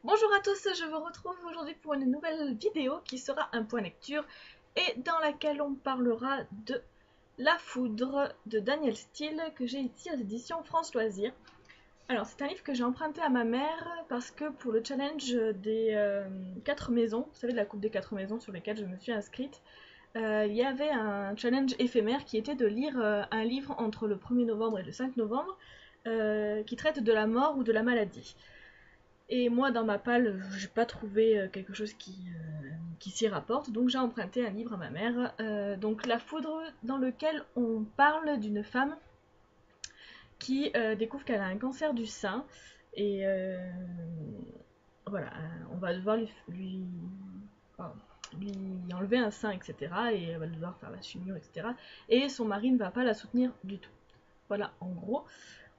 Bonjour à tous, je vous retrouve aujourd'hui pour une nouvelle vidéo qui sera un point lecture et dans laquelle on parlera de La Foudre de Daniel Steele que j'ai ici aux éditions France Loisirs. Alors c'est un livre que j'ai emprunté à ma mère parce que pour le challenge des 4 maisons, vous savez de la coupe des 4 maisons sur lesquelles je me suis inscrite, il y avait un challenge éphémère qui était de lire un livre entre le 1er novembre et le 5 novembre qui traite de la mort ou de la maladie. Et moi, dans ma palle, j'ai pas trouvé quelque chose qui s'y rapporte, donc j'ai emprunté un livre à ma mère, donc La Foudre, dans lequel on parle d'une femme qui découvre qu'elle a un cancer du sein, et voilà, on va devoir enfin, lui enlever un sein, etc., et elle va devoir faire la chimio, etc., et son mari ne va pas la soutenir du tout. Voilà, en gros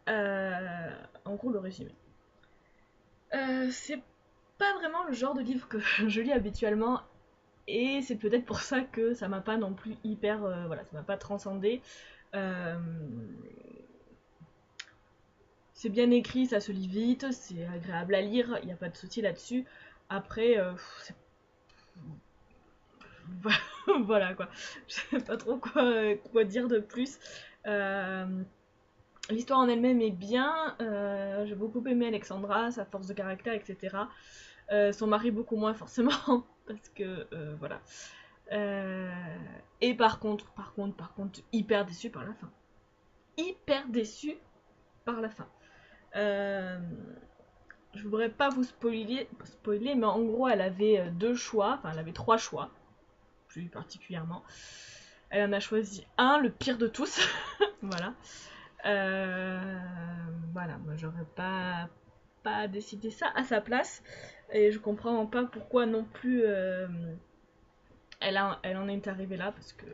le résumé. C'est pas vraiment le genre de livre que je lis habituellement et c'est peut-être pour ça que ça m'a pas non plus hyper voilà, ça m'a pas transcendé. Euh, c'est bien écrit, ça se lit vite, c'est agréable à lire, il n'y a pas de souci là-dessus. Après voilà quoi, je sais pas trop quoi dire de plus. Euh, L'histoire en elle-même est bien, j'ai beaucoup aimé Alexandra, sa force de caractère, etc. Son mari beaucoup moins forcément, parce que voilà. Euh, et par contre, hyper déçu par la fin. Hyper déçu par la fin. Euh, je voudrais pas vous spoiler, mais en gros, elle avait deux choix, enfin, elle avait trois choix, plus particulièrement. Elle en a choisi un, le pire de tous, voilà. Euh, voilà, moi j'aurais pas décidé ça à sa place, et je comprends pas pourquoi non plus elle en est arrivée là, parce que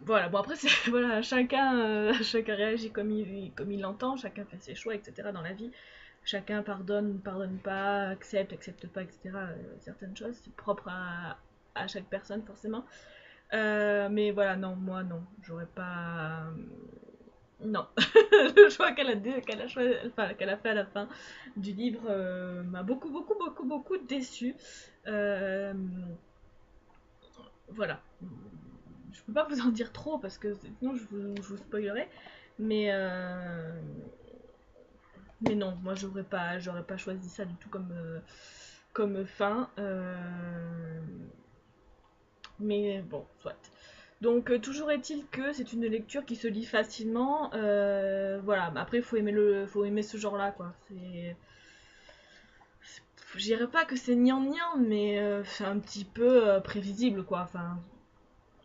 voilà, bon après c'est voilà, chacun réagit comme il l'entend, chacun fait ses choix, etc. dans la vie. Chacun pardonne, pardonne pas, accepte pas, etc. Certaines choses, c'est propre à chaque personne forcément. Mais voilà, non, moi non, j'aurais pas. Non, le choix qu'elle a fait à la fin du livre m'a beaucoup déçu. Euh, voilà, je peux pas vous en dire trop parce que sinon je vous spoilerai. Mais, euh, mais non, moi j'aurais pas choisi ça du tout comme fin. Mais bon, soit. Donc toujours est-il que c'est une lecture qui se lit facilement. Voilà, après faut aimer ce genre-là quoi. Je dirais pas que c'est gnangnan, mais c'est un petit peu prévisible quoi. Enfin,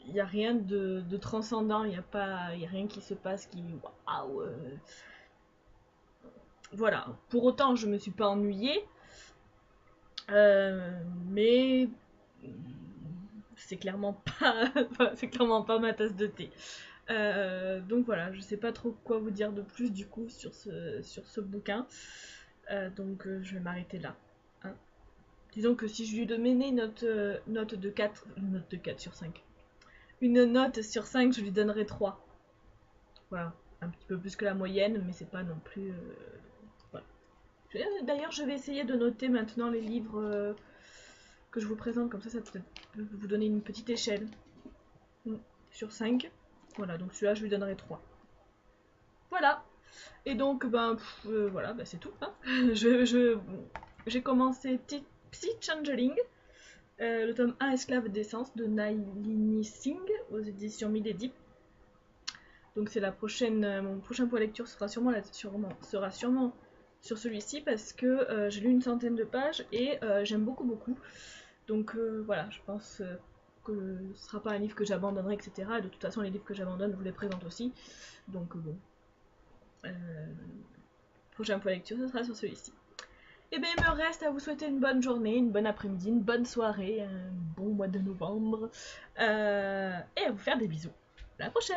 il n'y a rien de transcendant, il y a rien qui se passe qui waouh. Voilà. Pour autant, je me suis pas ennuyée, mais c'est clairement pas, enfin, c'est clairement pas ma tasse de thé. Donc voilà, je sais pas trop quoi vous dire de plus du coup sur ce bouquin. Je vais m'arrêter là. Hein. Disons que si je lui donnais une note de 4, une note de 4 sur 5. Une note sur 5, je lui donnerais 3. Voilà, un petit peu plus que la moyenne, mais c'est pas non plus. Voilà. D'ailleurs, je vais essayer de noter maintenant les livres que je vous présente, comme ça peut vous donner une petite échelle. Sur 5. Voilà, donc celui-là, je lui donnerai 3. Voilà. Et donc, voilà, c'est tout. Hein. J'ai commencé Psy Changeling, le tome 1 Esclave d'essence de Nalini Singh aux éditions Milady. Donc c'est mon prochain point lecture sera sûrement sur celui-ci parce que j'ai lu une centaine de pages et j'aime beaucoup. Donc voilà, je pense que ce sera pas un livre que j'abandonnerai, etc. Et de toute façon, les livres que j'abandonne, je vous les présente aussi. Donc bon, prochain point lecture, ce sera sur celui-ci. Et bien, il me reste à vous souhaiter une bonne journée, une bonne après-midi, une bonne soirée, un bon mois de novembre, et à vous faire des bisous. À la prochaine!